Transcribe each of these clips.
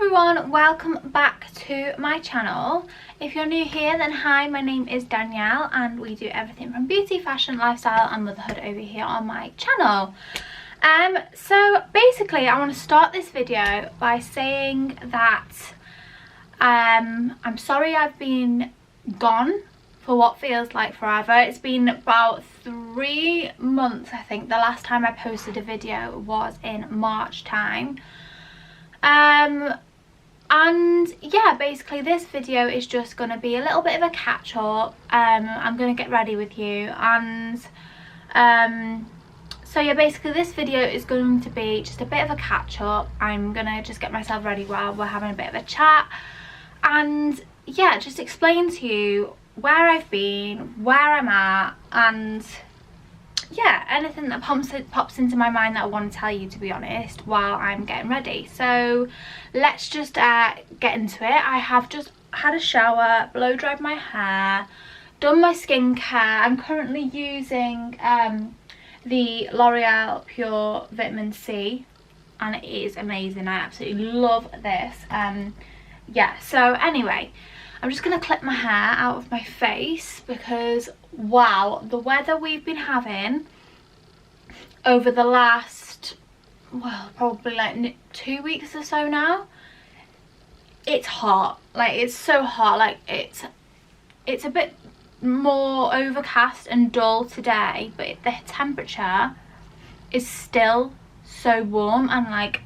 everyone, welcome back to my channel. If you're new here, then hi, my name is Danielle and we do everything from beauty, fashion, lifestyle and motherhood over here on my channel. So basically I want to start this video by saying that I'm sorry I've been gone for what feels like forever. It's been about 3 months, I think. The last time I posted a video was in March time. And yeah, basically this video is just going to be a little bit of a catch up. I'm going to get ready with you, and so yeah, basically this video is going to be just a bit of a catch up. I'm going to just get myself ready while we're having a bit of a chat, and yeah, just explain to you where I've been, where I'm at, and yeah, anything that pops into my mind that I want to tell you, to be honest, while I'm getting ready. So let's just get into it. I have just had a shower, blow dried my hair, done my skincare. I'm currently using the L'Oreal Pure Vitamin C, and it is amazing. I absolutely love this. Yeah, so anyway, I'm just going to clip my hair out of my face because, wow, the weather we've been having over the last, well, probably like 2 weeks or so now, it's hot. Like, it's so hot. Like, it's a bit more overcast and dull today, but the temperature is still so warm, and like,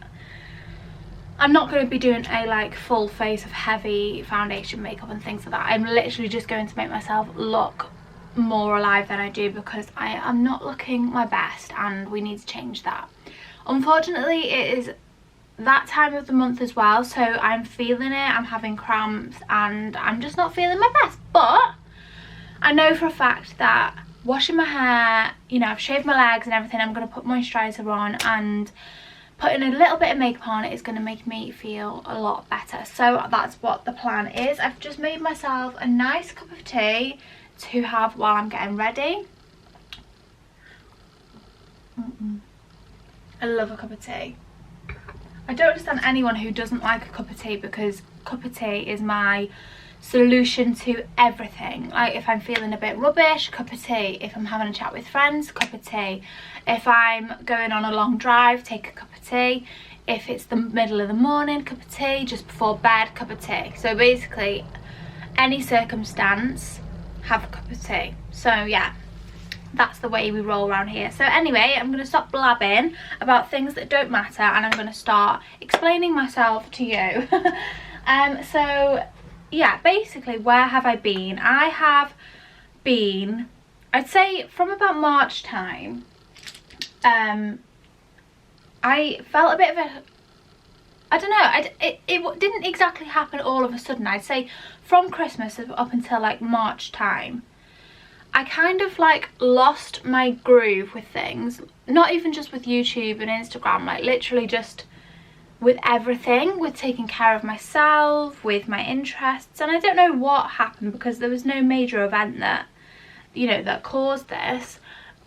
I'm not going to be doing a like full face of heavy foundation makeup and things like that. I'm literally just going to make myself look more alive than I do, because I am not looking my best and we need to change that. Unfortunately, it is that time of the month as well, so I'm feeling it. I'm having cramps and I'm just not feeling my best, but I know for a fact that washing my hair, you know, I've shaved my legs and everything, I'm going to put moisturiser on, and putting a little bit of makeup on it is going to make me feel a lot better. So that's what the plan is. I've just made myself a nice cup of tea to have while I'm getting ready. I love a cup of tea. I don't understand anyone who doesn't like a cup of tea, because cup of tea is my solution to everything. Like, if I'm feeling a bit rubbish, cup of tea. If I'm having a chat with friends, cup of tea. If I'm going on a long drive, take a cup of tea. If it's the middle of the morning, cup of tea. Just before bed, cup of tea. So basically, any circumstance, have a cup of tea. So yeah, that's the way we roll around here. So anyway, I'm going to stop blabbing about things that don't matter, and I'm going to start explaining myself to you. So yeah, basically, where have I been? I have been, I'd say from about March time, I felt a bit of a, I don't know, it didn't exactly happen all of a sudden. I'd say from Christmas up until like March time, I kind of like lost my groove with things. Not even just with YouTube and Instagram, like literally just with everything, with taking care of myself, with my interests. And I don't know what happened, because there was no major event that, you know, that caused this,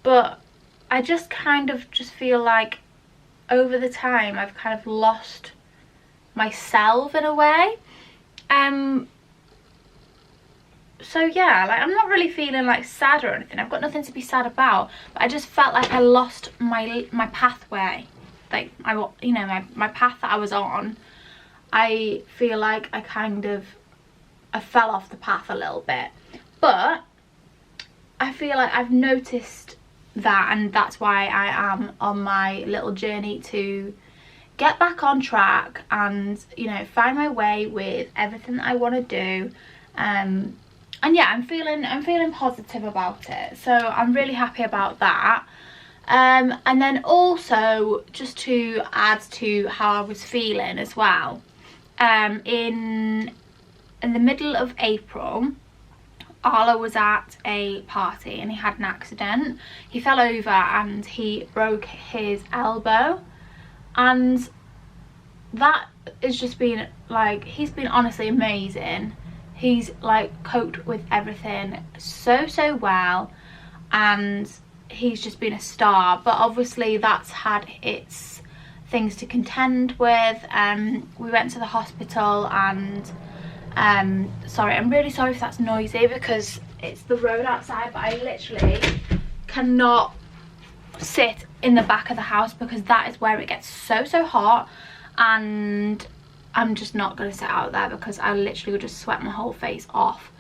but I just kind of just feel like over the time I've kind of lost myself in a way. So yeah, like, I'm not really feeling like sad or anything. I've got nothing to be sad about, but I just felt like I lost my pathway. Like, you know, my path that I was on. I feel like I fell off the path a little bit, but I feel like I've noticed that, and that's why I am on my little journey to get back on track and, you know, find my way with everything that I want to do. And yeah, I'm feeling positive about it, so I'm really happy about that. And then also, just to add to how I was feeling as well, in the middle of April, Arlo was at a party and he had an accident. He fell over and he broke his elbow, and that has just been like, he's been honestly amazing. He's like coped with everything so well, and he's just been a star. But obviously that's had its things to contend with. We went to the hospital and sorry, I'm really sorry if that's noisy because it's the road outside, but I literally cannot sit in the back of the house because that is where it gets so hot, and I'm just not going to sit out there because I literally would just sweat my whole face off.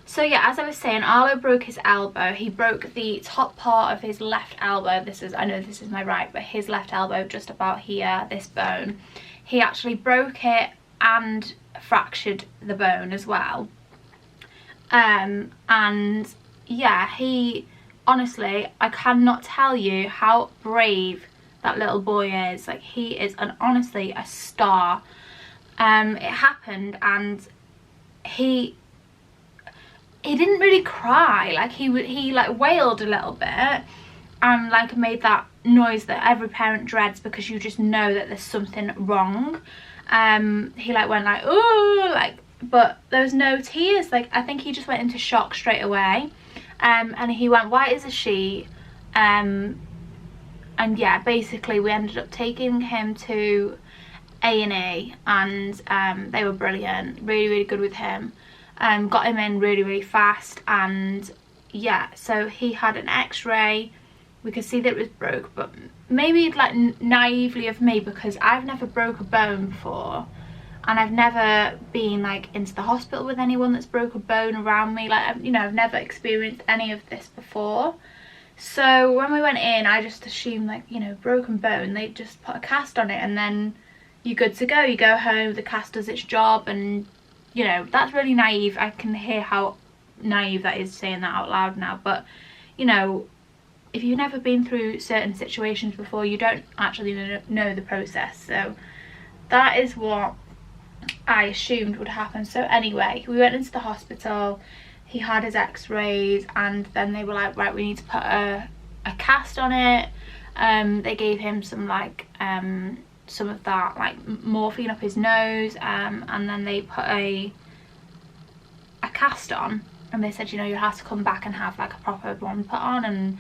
So yeah, as I was saying, Arlo broke his elbow. He broke the top part of his left elbow. This is, I know this is my right, but his left elbow just about here, this bone. He actually broke it and fractured the bone as well. And yeah, he, honestly, I cannot tell you how brave that little boy is. Like, he is honestly a star. It happened and he didn't really cry. Like, he like wailed a little bit and like made that noise that every parent dreads because you just know that there's something wrong. He like went like, oh, like, but there was no tears. Like, I think he just went into shock straight away. And he went white as a sheet. And yeah, basically we ended up taking him to A&E, and they were brilliant, really good with him. Got him in really fast, and yeah, so he had an x-ray. We could see that it was broke, but maybe like naively of me, because I've never broke a bone before, and I've never been like into the hospital with anyone that's broke a bone around me. Like, you know, I've never experienced any of this before. So when we went in, I just assumed, like, you know, broken bone, they just put a cast on it and then you're good to go. You go home, the cast does its job, and you know, that's really naive. I can hear how naive that is saying that out loud now, but you know, if you've never been through certain situations before, you don't actually know the process. So that is what I assumed would happen. So anyway, we went into the hospital, he had his x-rays, and then they were like, right, we need to put a cast on it. They gave him some like some of that like morphine up his nose, and then they put a cast on, and they said, you know, you have to come back and have like a proper one put on and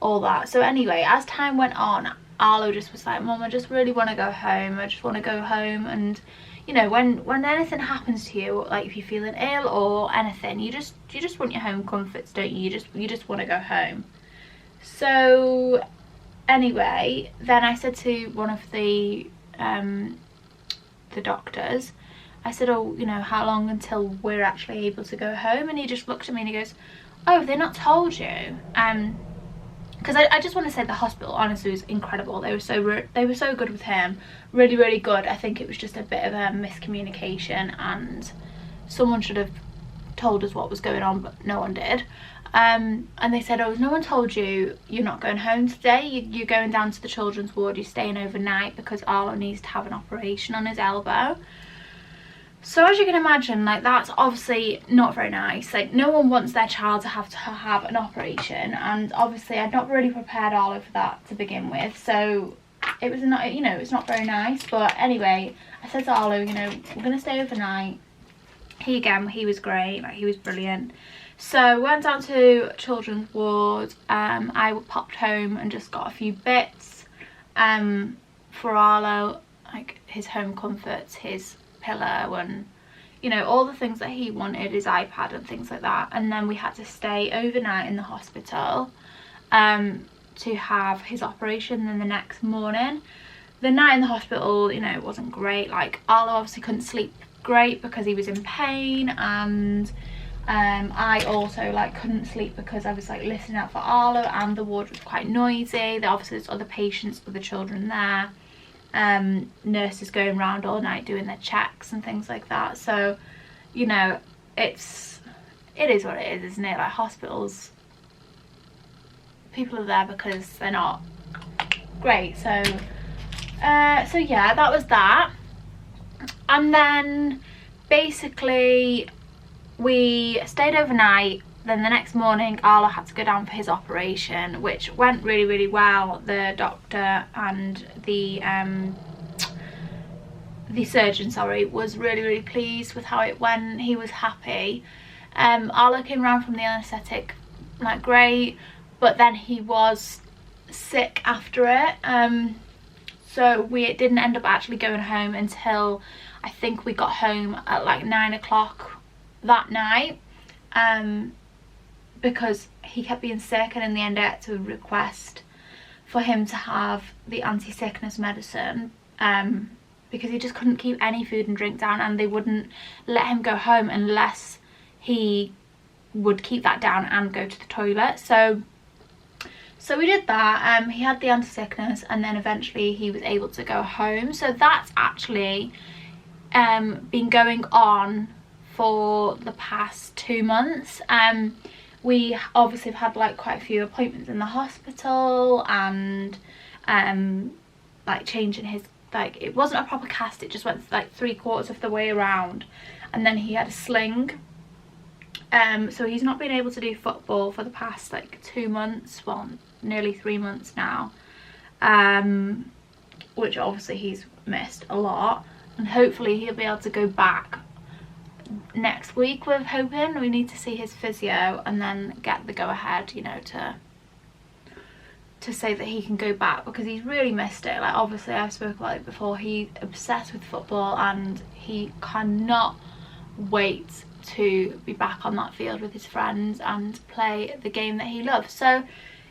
all that. So anyway, as time went on, Arlo just was like, Mum, I just really want to go home. I just want to go home. And you know, when anything happens to you, like if you're feeling ill or anything, you just want your home comforts, don't you? You just want to go home. So anyway, then I said to one of the doctors, I said, oh, you know, how long until we're actually able to go home? And he just looked at me and he goes, oh, have they not told you? Because I just want to say the hospital honestly was incredible. They were so good with him, really good. I think it was just a bit of a miscommunication, and someone should have told us what was going on, but no one did. And they said, oh, no one told you you're not going home today, you're going down to the children's ward, you're staying overnight because Arlo needs to have an operation on his elbow. So as you can imagine, like, that's obviously not very nice. Like, no one wants their child to have an operation, and obviously I'd not really prepared Arlo for that to begin with, so it was not, you know, it's not very nice. But anyway, I said to Arlo, you know, we're gonna stay overnight. He was great, like, he was brilliant. So went down to children's ward. I popped home and just got a few bits for Arlo, like his home comforts, his pillow, and you know, all the things that he wanted, his iPad and things like that. And then we had to stay overnight in the hospital to have his operation. Then the next morning, the night in the hospital, you know, it wasn't great. Like, Arlo obviously couldn't sleep great because he was in pain, and I also like couldn't sleep because I was like listening out for Arlo, and the ward was quite noisy. Obviously there's other patients, other children there, nurses going around all night doing their checks and things like that. So, you know, it is what it is, isn't it? Like, hospitals, people are there because they're not great. So so yeah, that was that. And then basically we stayed overnight. Then the next morning Arlo had to go down for his operation, which went really well. The doctor and the surgeon, sorry, was really pleased with how it went. He was happy. Arlo came around from the anaesthetic like great, but then he was sick after it. So we didn't end up actually going home until I think we got home at like 9 o'clock that night, because he kept being sick, and in the end I had to request for him to have the anti-sickness medicine, because he just couldn't keep any food and drink down, and they wouldn't let him go home unless he would keep that down and go to the toilet. So we did that. He had the anti-sickness, and then eventually he was able to go home. So that's actually been going on for the past 2 months. We obviously have had like quite a few appointments in the hospital, and like changing his, like, it wasn't a proper cast, it just went like 3/4 of the way around, and then he had a sling. So he's not been able to do football for the past like 2 months, well, nearly 3 months now, which obviously he's missed a lot, and hopefully he'll be able to go back next week. We're hoping. We need to see his physio and then get the go ahead, you know, to say that he can go back, because he's really missed it. Like, obviously I've spoken about it before, he's obsessed with football and he cannot wait to be back on that field with his friends and play the game that he loves. So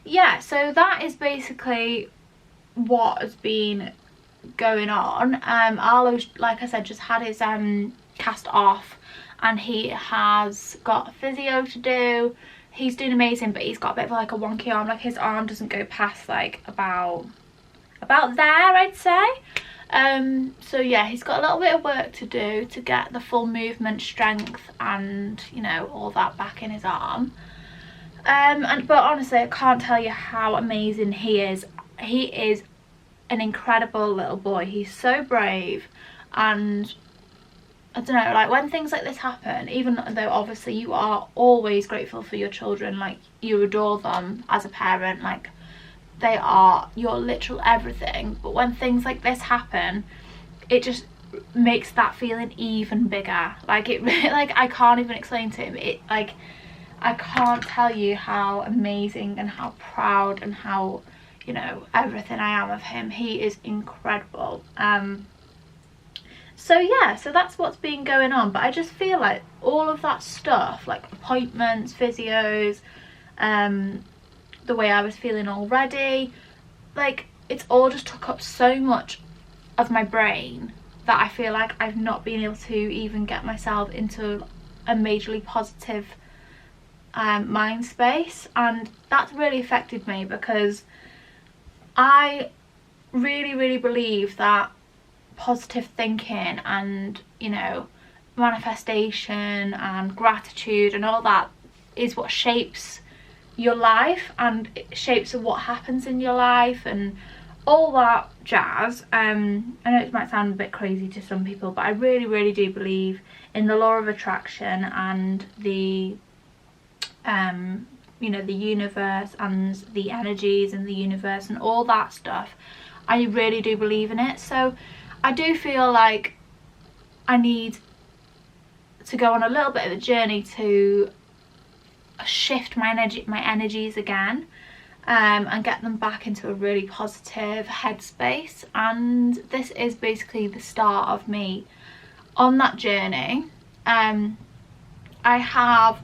yeah, so that is basically what has been going on. Arlo, like I said, just had his cast off, and he has got physio to do. He's doing amazing, but he's got a bit of like a wonky arm, like his arm doesn't go past like about there, I'd say. So yeah, he's got a little bit of work to do to get the full movement strength and, you know, all that back in his arm. But honestly, I can't tell you how amazing he is. He is an incredible little boy. He's so brave, and I don't know, like when things like this happen, even though obviously you are always grateful for your children, like you adore them as a parent, like they are your literal everything, but when things like this happen, it just makes that feeling even bigger. Like it, like I can't even explain to him, it, like I can't tell you how amazing and how proud and how, you know, everything I am of him. He is incredible. So yeah, so that's what's been going on. But I just feel like all of that stuff, like appointments, physios, the way I was feeling already, like it's all just took up so much of my brain that I feel like I've not been able to even get myself into a majorly positive mind space, and that's really affected me, because I really believe that positive thinking and, you know, manifestation and gratitude and all that is what shapes your life, and it shapes what happens in your life and all that jazz. I know it might sound a bit crazy to some people, but I really do believe in the law of attraction and the you know, the universe and the energies in the universe and all that stuff. I really do believe in it. So I do feel like I need to go on a little bit of a journey to shift my energies again, and get them back into a really positive headspace. And this is basically the start of me on that journey. I have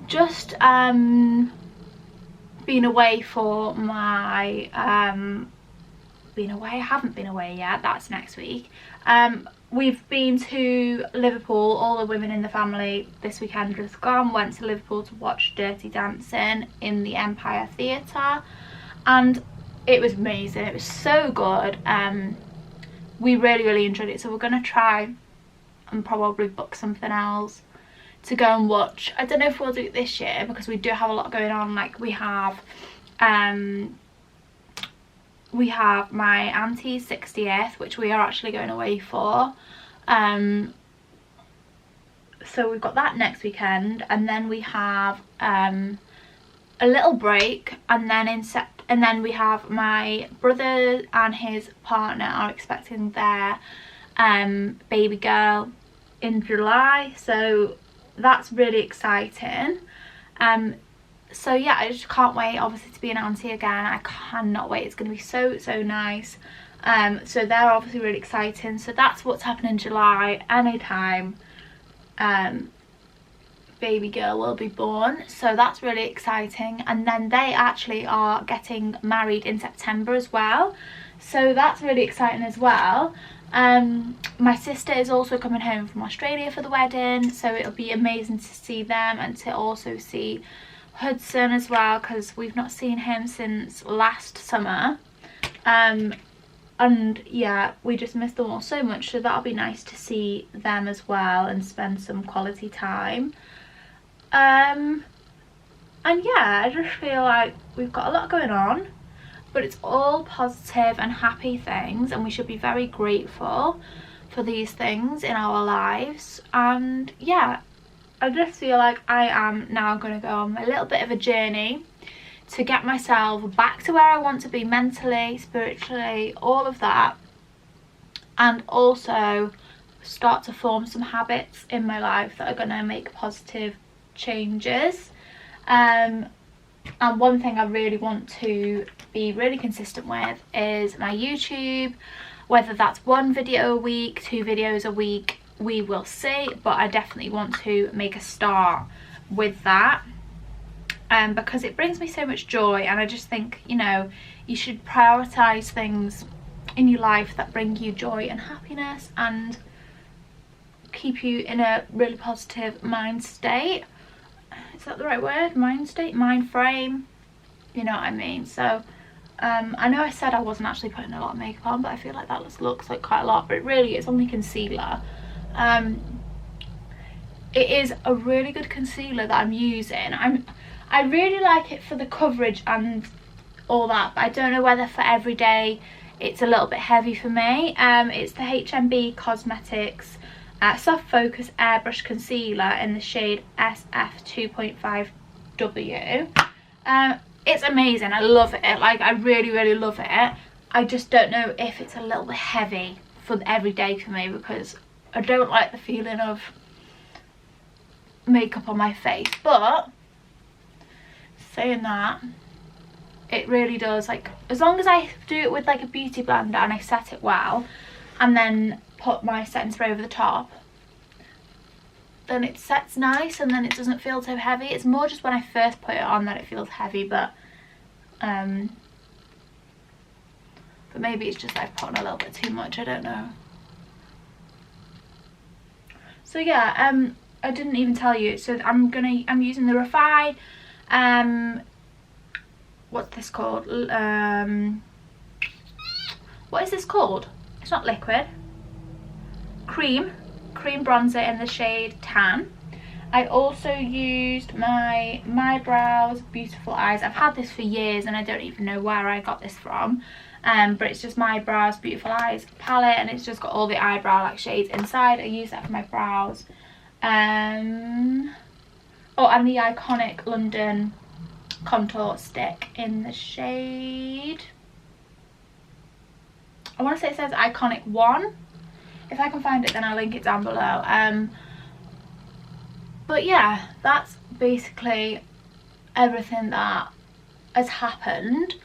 just been away for my I haven't been away yet, that's next week. We've been to Liverpool, all the women in the family this weekend just gone, went to Liverpool to watch Dirty Dancing in the Empire Theatre, and it was amazing. It was so good. We really enjoyed it, so we're going to try and probably book something else to go and watch. I don't know if we'll do it this year, because we do have a lot going on. Like we have my auntie's 60th, which we are actually going away for. So we've got that next weekend, and then we have a little break, and then we have my brother and his partner are expecting their baby girl in July, so that's really exciting. So yeah, I just can't wait obviously to be an auntie again. I cannot wait. It's going to be so nice. So they're obviously really exciting. So that's what's happening in July. Anytime baby girl will be born, so that's really exciting. And then they actually are getting married in September as well, so that's really exciting as well. My sister is also coming home from Australia for the wedding, so it'll be amazing to see them and to also see Hudson as well, because we've not seen him since last summer. And yeah, we just miss them all so much, so that'll be nice to see them as well and spend some quality time. And yeah, I just feel like we've got a lot going on, but it's all positive and happy things, and we should be very grateful for these things in our lives. And yeah, I just feel like I am now going to go on a little bit of a journey to get myself back to where I want to be mentally, spiritually, all of that, and also start to form some habits in my life that are going to make positive changes. And one thing I really want to be really consistent with is my YouTube, whether that's 1 video a week, 2 videos a week, we will see, but I definitely want to make a start with that, because it brings me so much joy, and I just think, you know, you should prioritize things in your life that bring you joy and happiness and keep you in a really positive mind state. Is that the right word? Mind state? Mind frame? You know what I mean? So I know I said I wasn't actually putting a lot of makeup on, but I feel like that looks like quite a lot, but really it's only concealer. It is a really good concealer that I'm using. I really like it for the coverage and all that, but I don't know whether for every day it's a little bit heavy for me. It's the HMB Cosmetics Soft Focus Airbrush Concealer in the shade SF 2.5W. It's amazing. I love it. Like, I really love it. I just don't know if it's a little bit heavy for every day for me, because I don't like the feeling of makeup on my face. But saying that, it really does, like, as long as I do it with like a beauty blender and I set it well and then put my setting spray over the top, then it sets nice and then it doesn't feel so heavy. It's more just when I first put it on that it feels heavy, but maybe it's just I've put on a little bit too much, I don't know. So yeah, I didn't even tell you, so I'm using the Refine, what's this called? What is this called? It's not liquid. Cream bronzer in the shade Tan. I also used my brows Beautiful Eyes. I've had this for years and I don't even know where I got this from, but it's just my brows Beautiful Eyes palette, and it's just got all the eyebrow like shades inside. I use that for my brows. Oh, and the Iconic London contour stick in the shade, I want to say it says Iconic 1. If I can find it, then I'll link it down below. But yeah, that's basically everything that has happened.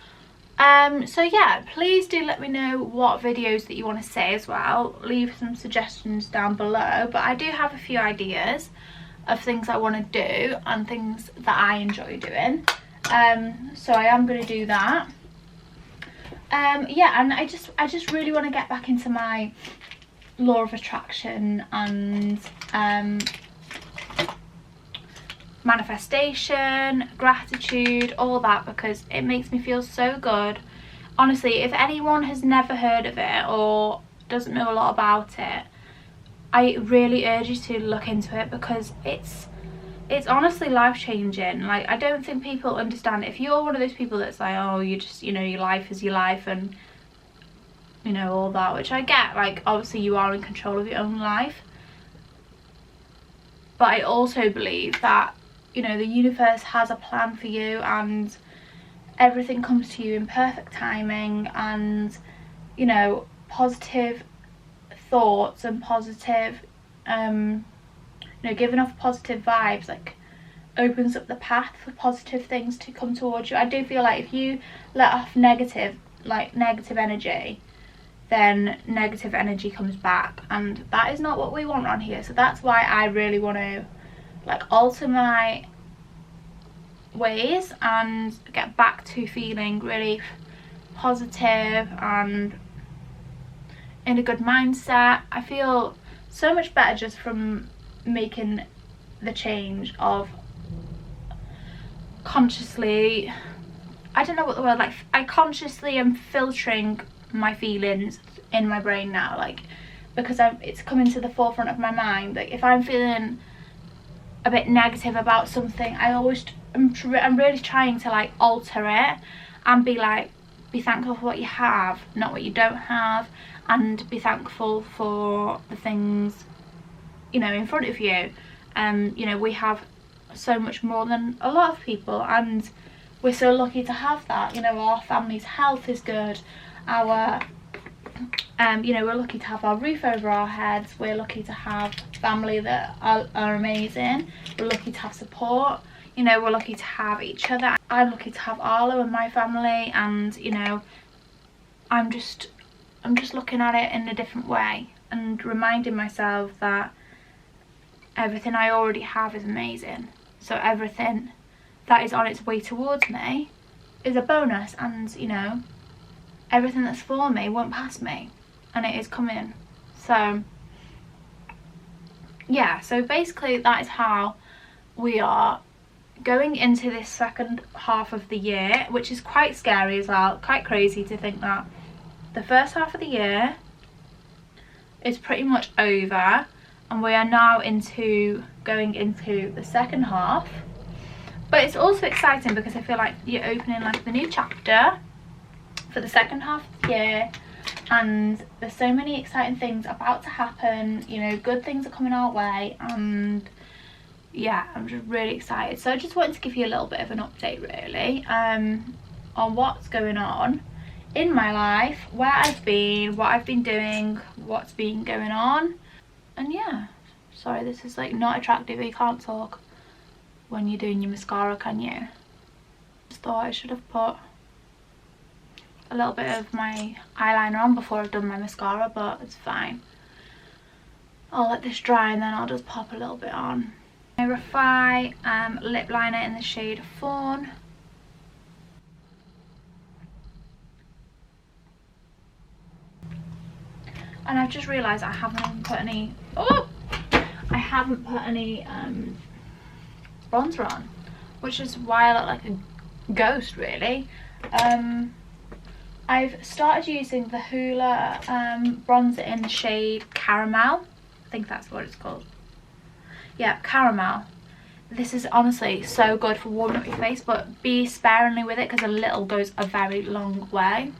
So yeah, please do let me know what videos that you want to see as well. Leave some suggestions down below, but I do have a few ideas of things I want to do and things that I enjoy doing. So I am going to do that. Yeah, and I just really want to get back into my law of attraction and manifestation, gratitude, all that, because it makes me feel so good. Honestly, if anyone has never heard of it or doesn't know a lot about it, I really urge you to look into it, because it's honestly life-changing. Like, I don't think people understand. If you're one of those people that's like, oh, you just, you know, your life is your life and, you know, all that, which I get, like, obviously you are in control of your own life, but I also believe that, you know, the universe has a plan for you and everything comes to you in perfect timing, and, you know, positive thoughts and positive, you know, giving off positive vibes, like, opens up the path for positive things to come towards you. I do feel like if you let off negative energy, then negative energy comes back, and that is not what we want on here. So that's why I really want to like alter my ways and get back to feeling really positive and in a good mindset. I feel so much better just from making the change of consciously, I don't know what the word, like I consciously am filtering my feelings in my brain now, like because it's coming to the forefront of my mind. Like if I'm feeling a bit negative about something, I'm really trying to like alter it and be thankful for what you have, not what you don't have, and be thankful for the things, you know, in front of you. You know, we have so much more than a lot of people, and we're so lucky to have that. You know, our family's health is good, our you know, we're lucky to have our roof over our heads, we're lucky to have family that are amazing, we're lucky to have support, you know, we're lucky to have each other. I'm lucky to have Arlo and my family, and you know, I'm just looking at it in a different way and reminding myself that everything I already have is amazing. So everything that is on its way towards me is a bonus, and you know, everything that's for me won't pass me, and it is coming. So yeah, so basically that is how we are going into this second half of the year, which is quite scary as well, quite crazy to think that the first half of the year is pretty much over and we are now going into the second half. But it's also exciting because I feel like you're opening like the new chapter for the second half of the year, and there's so many exciting things about to happen, you know, good things are coming our way, and yeah, I'm just really excited. So I just wanted to give you a little bit of an update really on what's going on in my life, where I've been, what I've been doing, what's been going on. And yeah, sorry, this is like not attractive. You can't talk when you're doing your mascara, can you? Just thought I should have put a little bit of my eyeliner on before I've done my mascara, but it's fine. I'll let this dry and then I'll just pop a little bit on. My Refi lip liner in the shade Fawn. And I've just realised I haven't even put any, I haven't put any bronzer on, which is why I look like a ghost really. I've started using the Hoola bronzer in the shade Caramel. I think that's what it's called. Yeah, Caramel. This is honestly so good for warming up your face, but be sparingly with it because a little goes a very long way.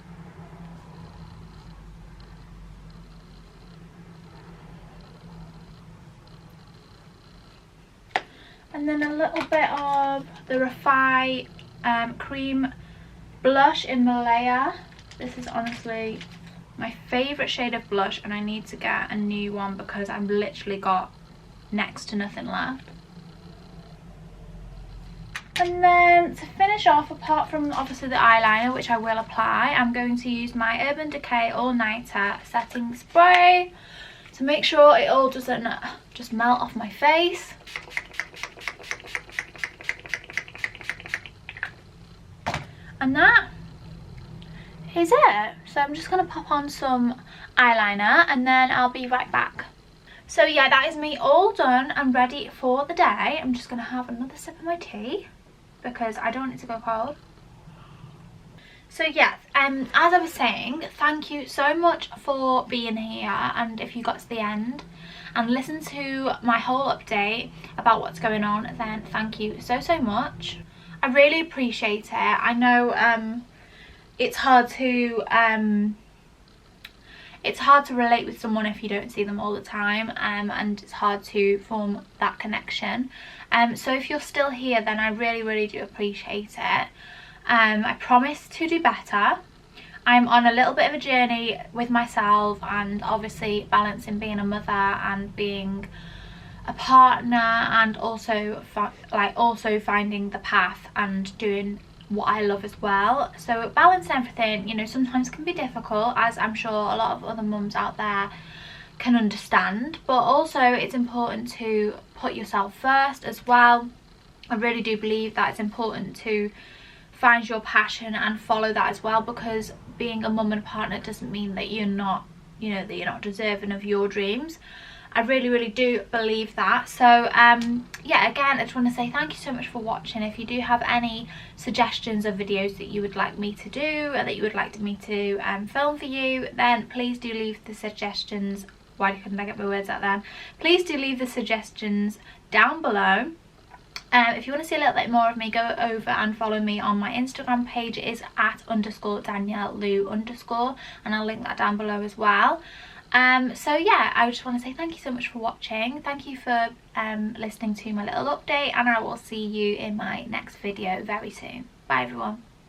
And then a little bit of the Refi cream blush in Malaya. This is honestly my favourite shade of blush, and I need to get a new one because I've literally got next to nothing left. And then to finish off, apart from obviously the eyeliner, which I will apply, I'm going to use my Urban Decay All Nighter setting spray to make sure it all doesn't just melt off my face. And that is it. So I'm just going to pop on some eyeliner and then I'll be right back. So yeah, that is me all done and ready for the day. I'm just going to have another sip of my tea because I don't want it to go cold. So yes, as I was saying, thank you so much for being here, and if you got to the end and listened to my whole update about what's going on, then thank you so much. I really appreciate it. I know it's hard to relate with someone if you don't see them all the time, and it's hard to form that connection. So if you're still here, then I really do appreciate it. I promise to do better. I'm on a little bit of a journey with myself, and obviously balancing being a mother and being a partner, and also finding the path and doing what I love as well. So balancing everything, you know, sometimes can be difficult, as I'm sure a lot of other mums out there can understand, but also it's important to put yourself first as well. I really do believe that it's important to find your passion and follow that as well, because being a mum and a partner doesn't mean that you're not, you know, that you're not deserving of your dreams. I really do believe that. So yeah, again, I just want to say thank you so much for watching. If you do have any suggestions of videos that you would like me to do, or that you would like me to film for you, then please do leave the suggestions. Why couldn't I get my words out then? Please do leave the suggestions down below. If you want to see a little bit more of me, go over and follow me on my Instagram page. It is @_Danielle Lou_, and I'll link that down below as well. So yeah, I just want to say thank you so much for watching. Thank you for listening to my little update, and I will see you in my next video very soon. Bye everyone.